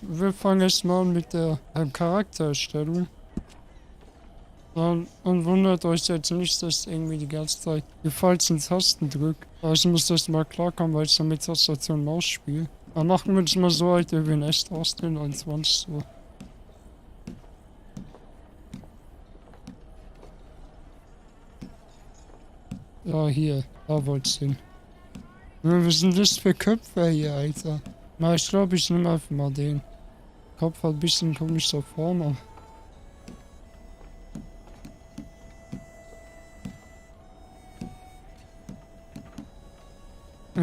Wir fangen erstmal an mit der Charaktererstellung. Und wundert euch jetzt nicht, dass ich irgendwie die ganze Zeit die falschen Tasten drücke. Aber ich muss das mal klarkommen, weil ich dann mit Tastatur und Maus spiele. Dann machen wir es mal so, als wir in echt aussehen, 21 so. Ja, hier. Da wollt's hin. Was sind das für Köpfe hier, Alter? Na, ich glaube, ich nehme einfach mal den. Kopf hat ein bisschen komische Form, aber...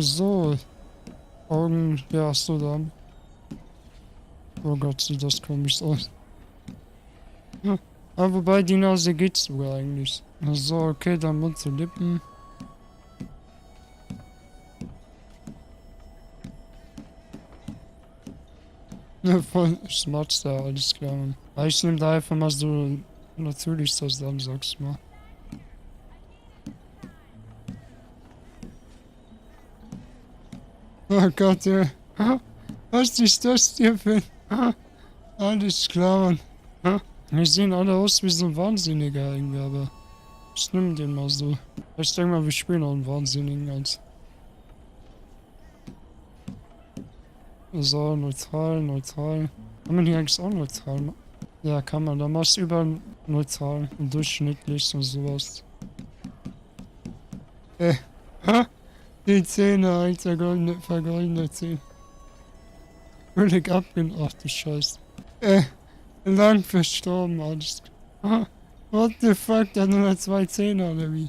So. Augen, ja, hast du dann. Oh Gott, sieht das komisch aus. Ja. Aber wobei die Nase geht sogar eigentlich. So, okay, dann Mund zu Lippen. Ja, voll smart da, alles klar. Aber ich nehme da einfach mal so natürlich das dann, sag's mal. Oh Gott, ja. Was ist das hier für ein... Alles klar, Mann. Die sehen alle aus wie so ein Wahnsinniger irgendwie, aber ich nehme den mal so. Ich denke mal, wir spielen auch einen Wahnsinnigen als. So, neutral, neutral. Kann man hier eigentlich auch neutral machen? Ja, kann man. Da machst du überall neutral und durchschnittlich und sowas. Ha? Die Zähne, Alter, vergoldene Zähne. Völlig abgehen. Ach du Scheiße. Lang verstorben, alles. What the fuck, der hat nur 2 Zähne, oder wie?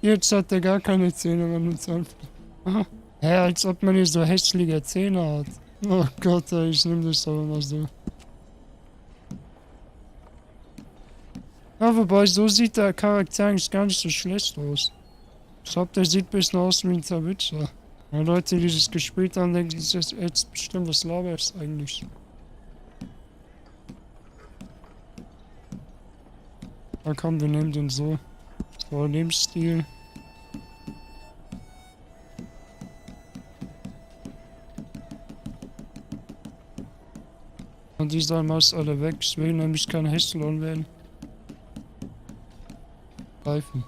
Jetzt hat er gar keine Zähne, wenn uns einfach. Als ob man hier so hässliche Zähne hat. Oh Gott, ey, ich nehme das aber mal so. Ja, wobei, so sieht der Charakter eigentlich gar nicht so schlecht aus. Ich glaube, der sieht ein bisschen aus wie ein Zerwitzer. Ja, Leute, die das gespielt haben, denken sich jetzt bestimmt, was laberst eigentlich. Na komm, wir nehmen den so. So, Lebensstil. Und die sollen meist alle weg. Ich will nämlich kein Hässelon werden. Reifen.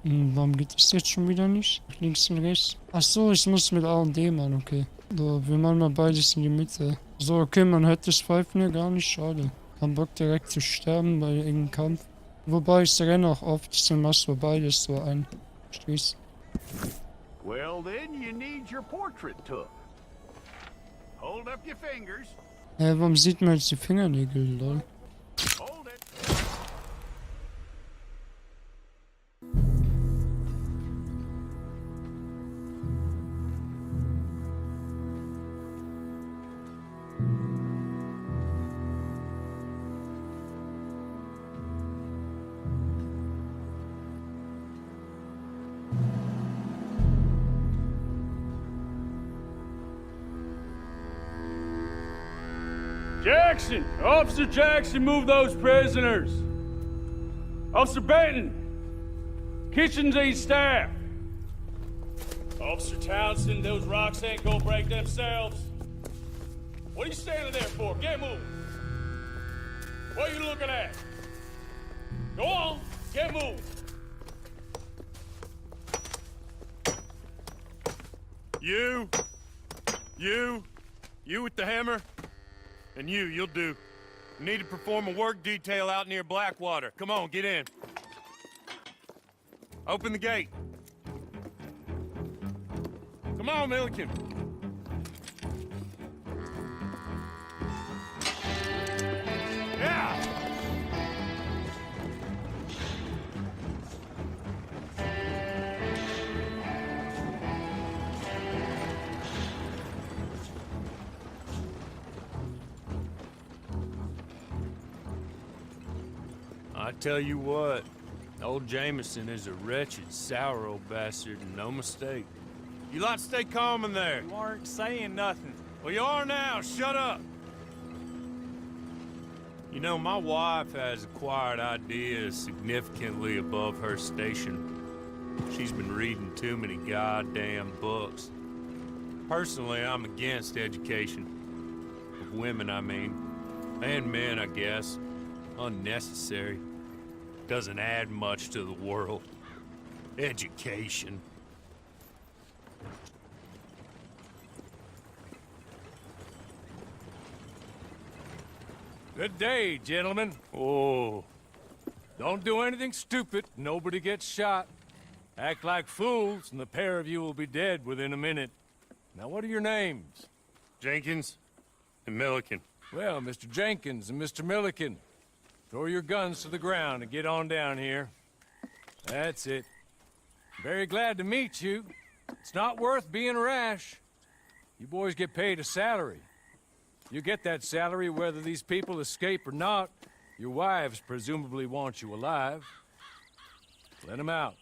Warum geht das jetzt schon wieder nicht? Links und rechts. Ach so, ich muss mit A und D machen, okay. So, wir machen mal beides in die Mitte. So, okay, man hört das Pfeifen ja gar nicht, schade. Kein Bock direkt zu sterben bei irgendeinem Kampf. Wobei ich renne auch oft, dann machst du beides so ein. Stehst. Well, then you need your portrait took. Hold up your fingers. Warum sieht man jetzt die Fingernägel, lol? Hold it. Jackson! Officer Jackson, move those prisoners! Officer Benton! Kitchens ain't staff! Officer Townsend, those rocks ain't gonna break themselves. What are you standing there for? Get moving! What are you looking at? Go on, get moving! You with the hammer? And you'll do. You need to perform a work detail out near Blackwater. Come on, get in. Open the gate. Come on, Milliken. Yeah! I tell you what, old Jameson is a wretched, sour old bastard, and no mistake. You lot stay calm in there. You aren't saying nothing. Well, you are now. Shut up. You know, my wife has acquired ideas significantly above her station. She's been reading too many goddamn books. Personally, I'm against education. Of women, I mean. And men, I guess. Unnecessary. Doesn't add much to the world. Education. Good day, gentlemen. Oh. Don't do anything stupid. Nobody gets shot. Act like fools, and the pair of you will be dead within a minute. Now, what are your names? Jenkins and Milliken. Well, Mr. Jenkins and Mr. Milliken, throw your guns to the ground and get on down here. That's it. Very glad to meet you. It's not worth being rash. You boys get paid a salary. You get that salary whether these people escape or not. Your wives presumably want you alive. Let them out.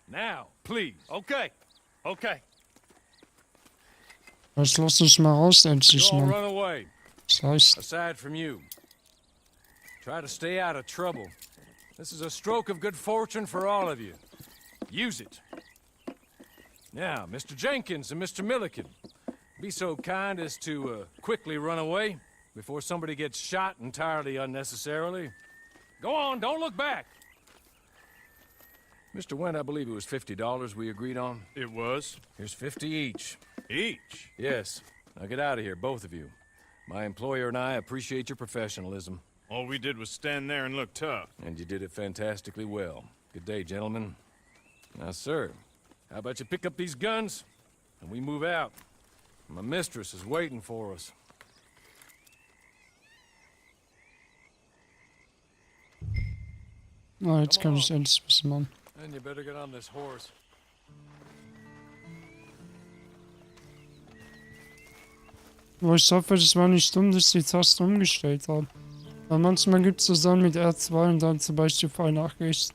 Now, please. Okay. Okay. Jetzt lass dich mal raus, endlich Don't mal. run away. Das heißt, Aside from you. Try to stay out of trouble. This is a stroke of good fortune for all of you. Use it. Now, Mr. Jenkins and Mr. Milliken, be so kind as to quickly run away before somebody gets shot entirely unnecessarily. Go on, don't look back. Mr. Wendt, I believe it was $50 we agreed on. It was. Here's 50 each. Each. Yes. Now get out of here, both of you. My employer and I appreciate your professionalism. All we did was stand there and look tough. And you did it fantastically well. Good day, gentlemen. Now, sir, how about you pick up these guns and we move out? My mistress is waiting for us. ah, jetzt kann ich endlich was machen. And you better get on this horse. Aber ich hoffe, das war nicht dumm, dass ich die Taste umgestellt habe. Weil manchmal gibt es so Sachen mit R2 und dann zum Beispiel auf eine rechts.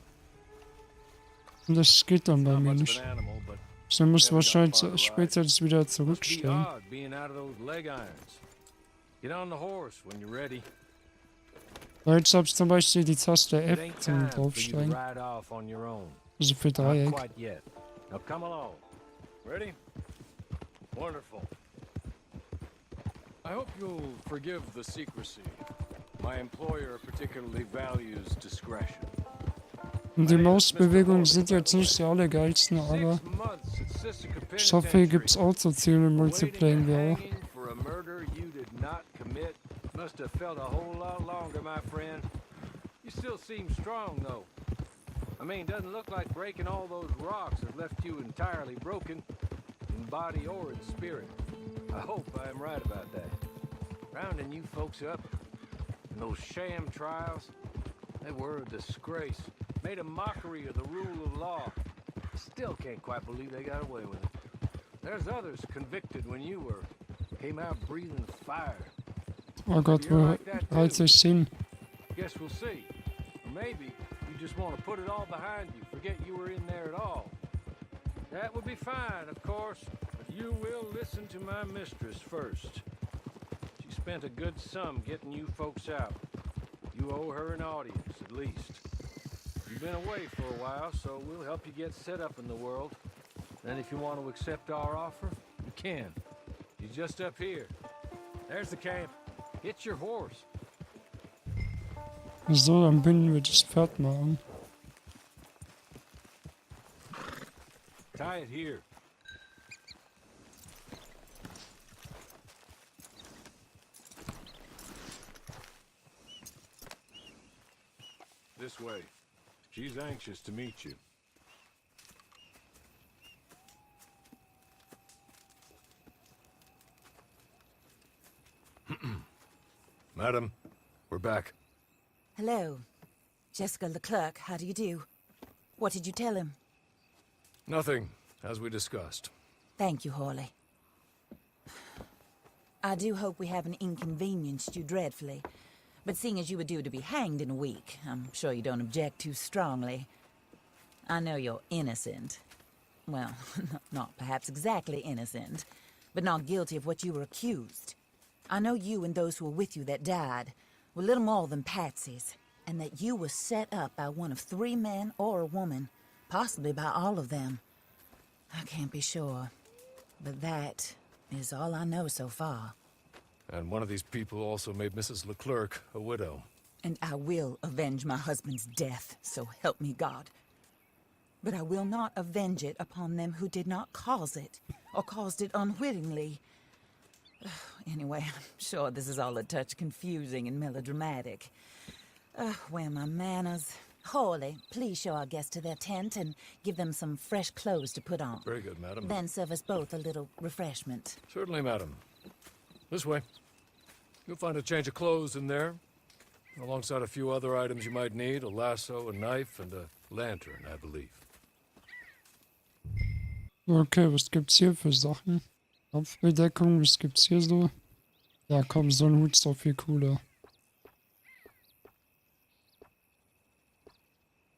Und das geht dann bei Not mir much of nicht. an animal, but Ich muss wahrscheinlich später das wieder must be zurückstellen. odd being out of those leg irons. Get on the horse when you're ready. Weil jetzt habe ich zum Beispiel die Taste It F ain't zum time for you to draufsteigen. ride off on your own. Also für Not Dreieck. quite yet. Now come along. Ready? Wonderful. I hope you'll forgive the secrecy. My employer particularly values discretion. Und die Mausbewegungen sind jetzt nicht die allergeilsten, aber 6 months at Sisseca ich hoffe, hier gibt es Penitentiary. auch so Ziele im Multiplayer Waiting wie a auch. hanging for a murder you did not commit. Must have felt a whole lot longer, my friend. You still seem strong, though. I mean, doesn't look like breaking all those rocks has left you entirely broken, in body or in spirit. I hope I am right about that. Rounding you folks up, and those sham trials, they were a disgrace. Made a mockery of the rule of law. Still can't quite believe they got away with it. There's others convicted when you were. Came out breathing fire. Oh Gott, wo reizt sich hin? Guess we'll see. Or maybe you just want to put it all behind you, forget you were in there at all. That would be fine, of course, but you will listen to my mistress first. She spent a good sum getting you folks out. You owe her an audience, at least. You've been away for a while, so we'll help you get set up in the world. Then if you want to accept our offer, you can. He's just up here. There's the camp. Hit your horse. So, dann binden wir das Pferd mal an. Tie it here. This way. She's anxious to meet you. Madam, we're back. Hello. Jessica Leclerc, how do you do? What did you tell him? Nothing, as we discussed. Thank you, Hawley. I do hope we haven't inconvenienced you dreadfully. But seeing as you were due to be hanged in a week, I'm sure you don't object too strongly. I know you're innocent. Well, not perhaps exactly innocent, but not guilty of what you were accused. I know you and those who were with you that died were little more than patsies, and that you were set up by one of 3 men or a woman, possibly by all of them. I can't be sure. But that is all I know so far. And one of these people also made Mrs. Leclerc a widow. And I will avenge my husband's death, so help me God. But I will not avenge it upon them who did not cause it, or caused it unwittingly. Anyway, I'm sure this is all a touch confusing and melodramatic. Where are my manners? Hawley, please show our guests to their tent and give them some fresh clothes to put on. Very good, madam. Then serve us both a little refreshment. Certainly, madam. This way. You'll find a change of clothes in there, alongside a few other items you might need, a lasso, a knife, and a lantern, I believe. Okay, was gibt's hier für Sachen? Kopfbedeckung, was gibt's hier so? Ja komm, so ein Hut ist doch viel cooler.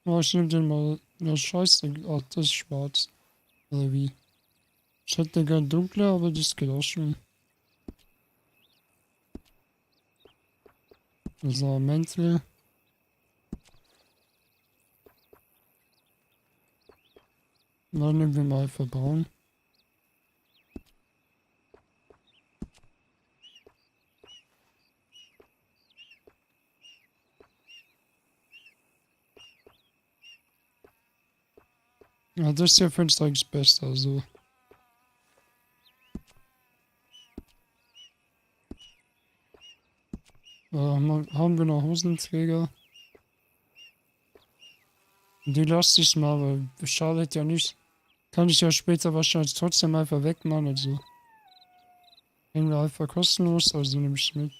Oh, ich nehm den mal. Ja, scheiße. Ach, das ist schwarz. Oder wie? Ich hätte gern dunkler, aber das geht auch schon. So, Mäntel. Dann nehmen wir mal verbauen. Ja, das hier finde ich eigentlich besser, also. Haben wir noch Hosenträger? Die lasse ich mal, weil schadet ja nicht. Kann ich ja später wahrscheinlich trotzdem einfach wegmachen, also. Hängen wir einfach kostenlos, also nehme ich mit.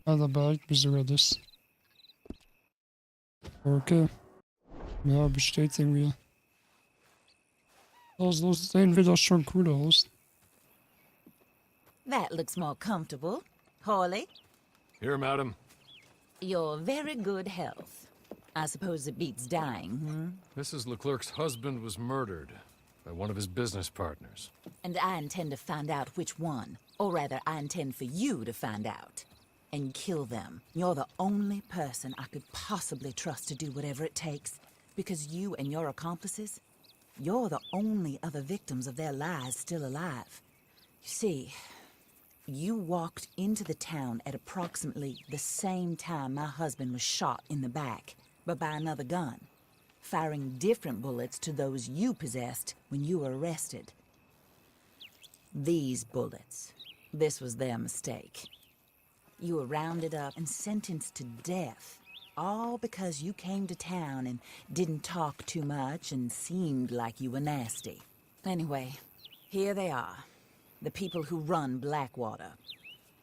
Also behalten wir sogar das. Okay. Ja, bestätigen wir. So sehen wir doch schon cooler aus. That looks more comfortable. Hawley, Here, madam. you're very good health. I suppose it beats dying, Mrs. Leclerc's husband was murdered by one of his business partners. And I intend to find out which one. Or rather, I intend for you to find out. And kill them. You're the only person I could possibly trust to do whatever it takes. Because you and your accomplices, you're the only other victims of their lies still alive. You see, you walked into the town at approximately the same time my husband was shot in the back, but by another gun, firing different bullets to those you possessed when you were arrested. These bullets, this was their mistake. You were rounded up and sentenced to death, all because you came to town and didn't talk too much and seemed like you were nasty. Anyway, here they are, the people who run Blackwater.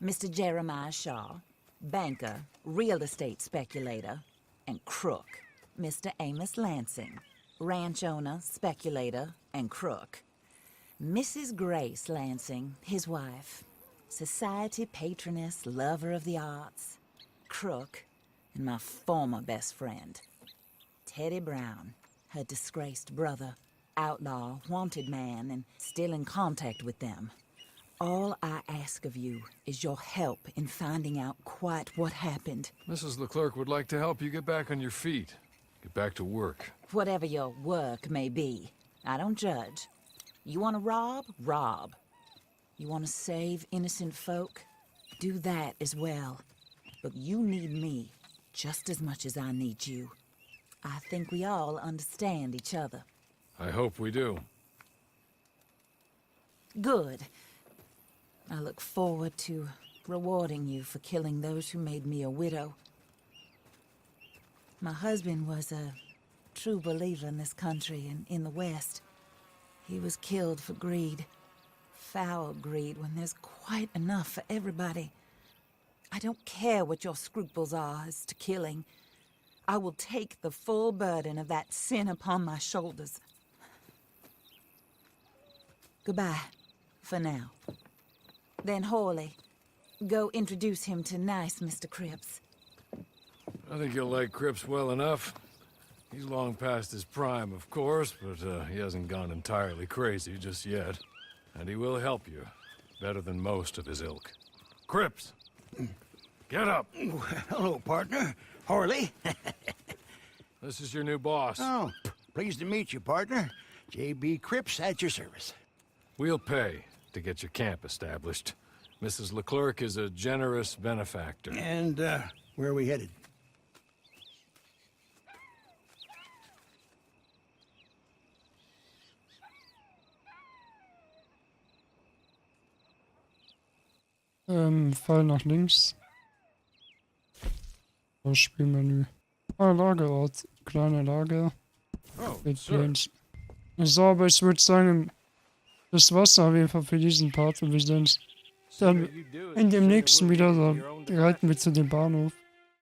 Mr. Jeremiah Shaw, banker, real estate speculator, and crook. Mr. Amos Lansing, ranch owner, speculator, and crook. Mrs. Grace Lansing, his wife, society patroness, lover of the arts, crook, and my former best friend, Teddy Brown, her disgraced brother, outlaw, wanted man, and still in contact with them. All I ask of you is your help in finding out quite what happened. Mrs. Leclerc would like to help you get back on your feet. Get back to work. Whatever your work may be, I don't judge. You want to rob? Rob. You want to save innocent folk? Do that as well. But you need me just as much as I need you. I think we all understand each other. I hope we do. Good. I look forward to rewarding you for killing those who made me a widow. My husband was a true believer in this country and in the West. He was killed for greed. Foul greed when there's quite enough for everybody. I don't care what your scruples are as to killing. I will take the full burden of that sin upon my shoulders. Goodbye, for now. Then Hawley, go introduce him to nice Mr. Cripps. I think you'll like Cripps well enough. He's long past his prime, of course, but he hasn't gone entirely crazy just yet. And he will help you, better than most of his ilk. Cripps! Get up! Hello, partner. Harley. This is your new boss. Oh, Pleased to meet you, partner. J.B. Cripps at your service. We'll pay to get your camp established. Mrs. Leclerc is a generous benefactor. And, where are we headed? Fall nach links. Das Spielmenü. Ah, Lagerort. Kleine Lager. Oh, Mit sir. Planes. So, aber ich würde sagen, das war's auf jeden Fall für diesen Part und wir sehen uns dann in dem nächsten wieder. So reiten wir zu dem Bahnhof.